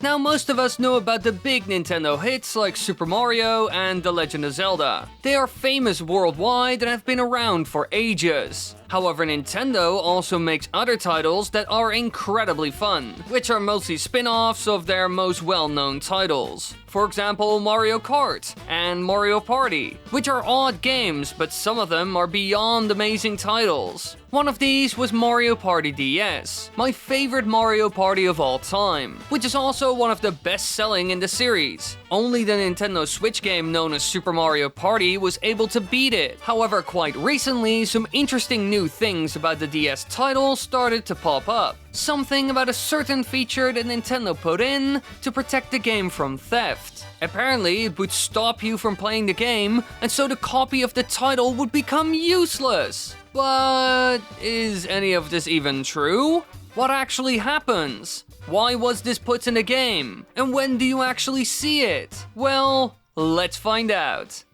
Now, most of us know about the big Nintendo hits like Super Mario and The Legend of Zelda. They are famous worldwide and have been around for ages. However, Nintendo also makes other titles that are incredibly fun, which are mostly spin-offs of their most well-known titles. For example, Mario Kart and Mario Party, which are odd games, but some of them are beyond amazing titles. One of these was Mario Party DS, my favorite Mario Party of all time, which is also one of the best-selling in the series. Only the Nintendo Switch game known as Super Mario Party was able to beat it. However, quite recently, some interesting new things about the DS title started to pop up. Something about a certain feature that Nintendo put in to protect the game from theft. Apparently, it would stop you from playing the game, and so the copy of the title would become useless. But is any of this even true? What actually happens? Why was this put in the game? And when do you actually see it? Well, let's find out.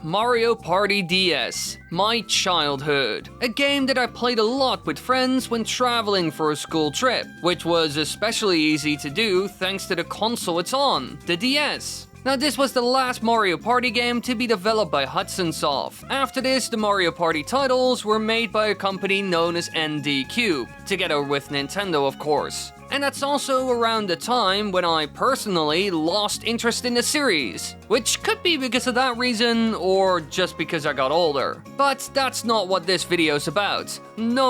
Mario Party DS, my childhood. A game that I played a lot with friends when traveling for a school trip, which was especially easy to do thanks to the console it's on, the DS. Now, this was the last Mario Party game to be developed by Hudson Soft. After this, the Mario Party titles were made by a company known as ND Cube, together with Nintendo, of course. And that's also around the time when I personally lost interest in the series, which could be because of that reason or just because I got older. But that's not what this video's about. No.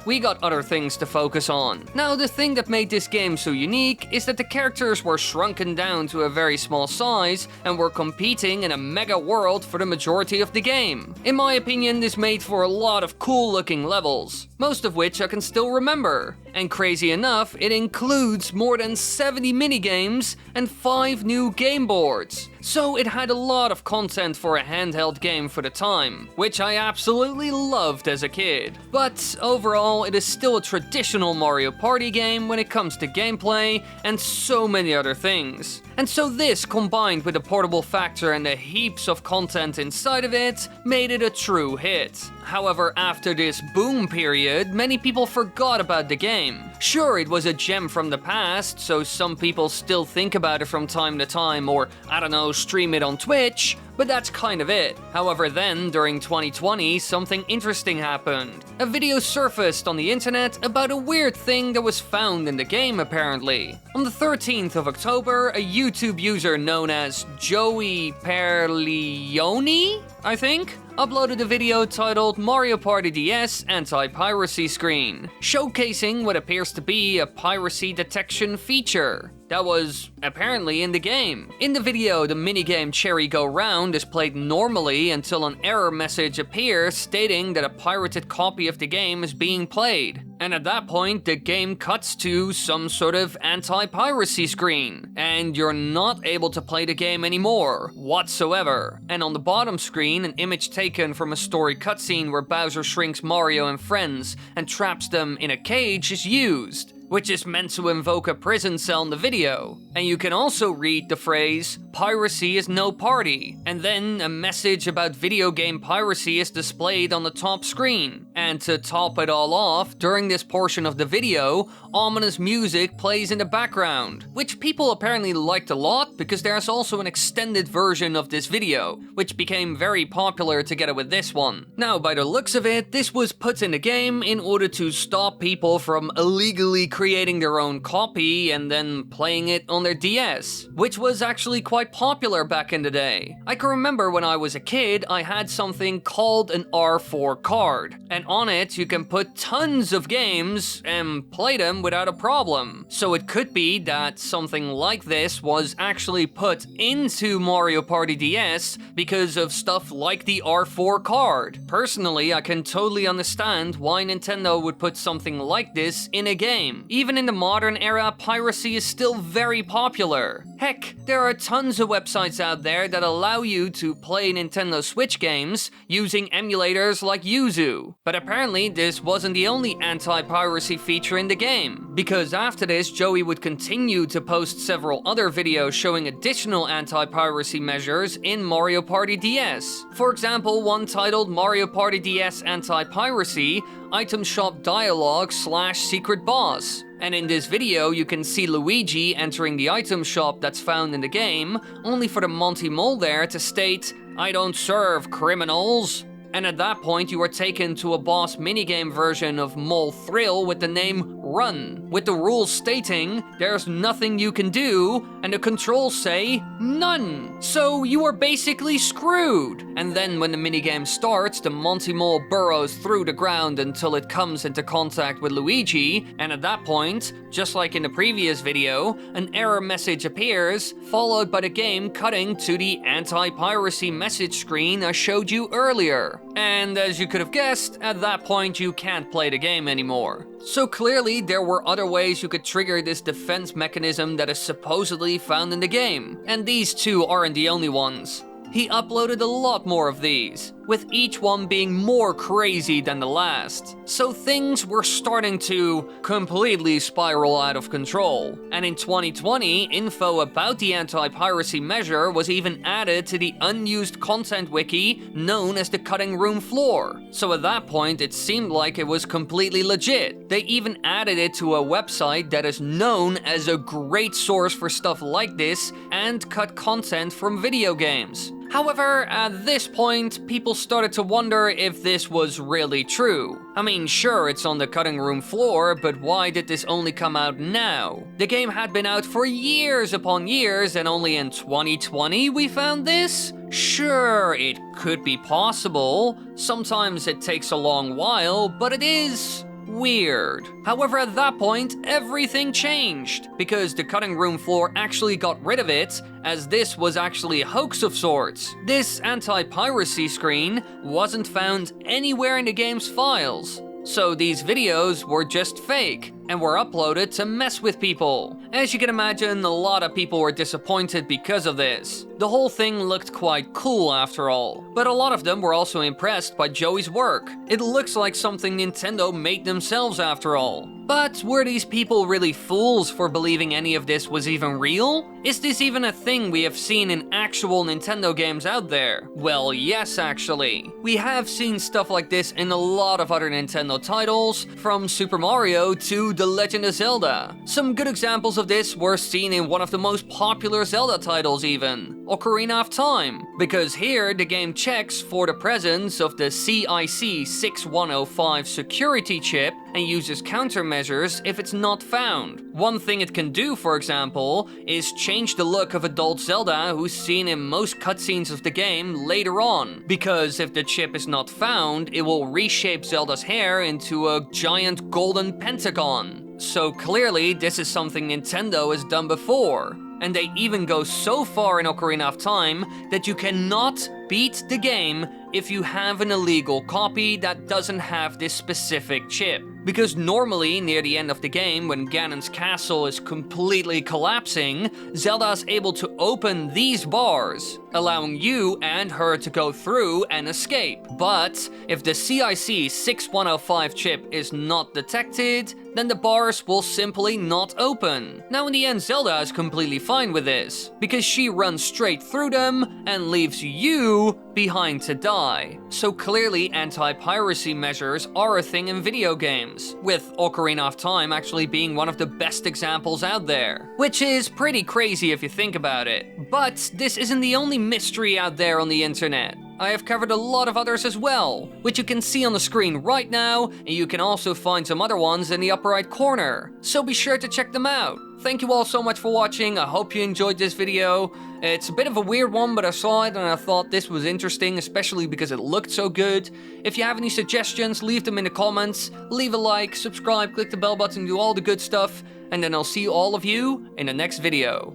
We got other things to focus on. Now, the thing that made this game so unique is that the characters were shrunken down to a very small size and were competing in a mega world for the majority of the game. In my opinion, this made for a lot of cool looking levels, most of which I can still remember. And crazy enough, it includes more than 70 minigames and 5 new game boards. So it had a lot of content for a handheld game for the time, which I absolutely loved as a kid. But overall, it is still a traditional Mario Party game when it comes to gameplay and so many other things. And so this, combined with the portable factor and the heaps of content inside of it, made it a true hit. However, after this boom period, many people forgot about the game. Sure, it was a gem from the past, so some people still think about it from time to time, or, I don't know, stream it on Twitch, but that's kind of it. However, then, during 2020, something interesting happened. A video surfaced on the internet about a weird thing that was found in the game, apparently. On the 13th of October, a YouTube user known as Joey Perlioni, I think, uploaded a video titled Mario Party DS Anti-Piracy Screen, showcasing what appears to be a piracy detection feature that was apparently in the game. In the video, the minigame Cherry Go Round is played normally until an error message appears stating that a pirated copy of the game is being played. And at that point, the game cuts to some sort of anti-piracy screen, and you're not able to play the game anymore, whatsoever. And on the bottom screen, an image taken from a story cutscene where Bowser shrinks Mario and friends and traps them in a cage is used, which is meant to invoke a prison cell in the video. And you can also read the phrase, "Piracy is no party," and then a message about video game piracy is displayed on the top screen. And to top it all off, during this portion of the video, ominous music plays in the background, which people apparently liked a lot because there's also an extended version of this video, which became very popular together with this one. Now, by the looks of it, this was put in the game in order to stop people from illegally creating their own copy and then playing it on their DS, which was actually quite popular back in the day. I can remember when I was a kid, I had something called an R4 card, and on it you can put tons of games and play them without a problem. So it could be that something like this was actually put into Mario Party DS because of stuff like the R4 card. Personally, I can totally understand why Nintendo would put something like this in a game. Even in the modern era, piracy is still very popular. Heck, there are tons of websites out there that allow you to play Nintendo Switch games using emulators like Yuzu. But apparently this wasn't the only anti-piracy feature in the game, because after this Joey would continue to post several other videos showing additional anti-piracy measures in Mario Party DS. For example, one titled Mario Party DS Anti-Piracy, Item Shop Dialogue / Secret Boss. And in this video, you can see Luigi entering the item shop that's found in the game, only for the Monty Mole there to state, "I don't serve criminals." And at that point, you are taken to a boss minigame version of Mole Thrill with the name Run, with the rules stating there's nothing you can do, and the controls say none. So you are basically screwed. And then when the minigame starts, the Monty Mole burrows through the ground until it comes into contact with Luigi, and at that point, just like in the previous video, an error message appears, followed by the game cutting to the anti-piracy message screen I showed you earlier. And as you could have guessed, at that point you can't play the game anymore. So clearly there were other ways you could trigger this defense mechanism that is supposedly found in the game, and these two aren't the only ones. He uploaded a lot more of these, with each one being more crazy than the last. So things were starting to completely spiral out of control. And in 2020, info about the anti-piracy measure was even added to the unused content wiki known as the cutting room floor. So at that point, it seemed like it was completely legit. They even added it to a website that is known as a great source for stuff like this and cut content from video games. However, at this point, people started to wonder if this was really true. I mean, sure, it's on the cutting room floor, but why did this only come out now? The game had been out for years upon years, and only in 2020 we found this? Sure, it could be possible. Sometimes it takes a long while, but it is weird. However, at that point, everything changed, because the cutting room floor actually got rid of it, as this was actually a hoax of sorts. This anti-piracy screen wasn't found anywhere in the game's files. So these videos were just fake, and were uploaded to mess with people. As you can imagine, a lot of people were disappointed because of this. The whole thing looked quite cool after all, but a lot of them were also impressed by Joey's work. It looks like something Nintendo made themselves after all. But were these people really fools for believing any of this was even real? Is this even a thing we have seen in actual Nintendo games out there? Well, yes actually. We have seen stuff like this in a lot of other Nintendo titles, from Super Mario to The Legend of Zelda. Some good examples of this were seen in one of the most popular Zelda titles even, Ocarina of Time, because here the game checks for the presence of the CIC 6105 security chip and uses countermeasures if it's not found. One thing it can do, for example, is change the look of adult Zelda who's seen in most cutscenes of the game later on, because if the chip is not found, it will reshape Zelda's hair into a giant golden pentagon. So clearly this is something Nintendo has done before. And they even go so far in Ocarina of Time that you cannot beat the game if you have an illegal copy that doesn't have this specific chip. Because normally, near the end of the game, when Ganon's castle is completely collapsing, Zelda is able to open these bars, allowing you and her to go through and escape. But if the CIC 6105 chip is not detected, then the bars will simply not open. Now in the end, Zelda is completely fine with this, because she runs straight through them and leaves you behind to die. So clearly anti-piracy measures are a thing in video games, with Ocarina of Time actually being one of the best examples out there. Which is pretty crazy if you think about it. But this isn't the only mystery out there on the internet. I have covered a lot of others as well, which you can see on the screen right now, and you can also find some other ones in the upper right corner. So be sure to check them out. Thank you all so much for watching. I hope you enjoyed this video. It's a bit of a weird one, but I saw it and I thought this was interesting, especially because it looked so good. If you have any suggestions, leave them in the comments. Leave a like, subscribe, click the bell button, do all the good stuff, and then I'll see all of you in the next video.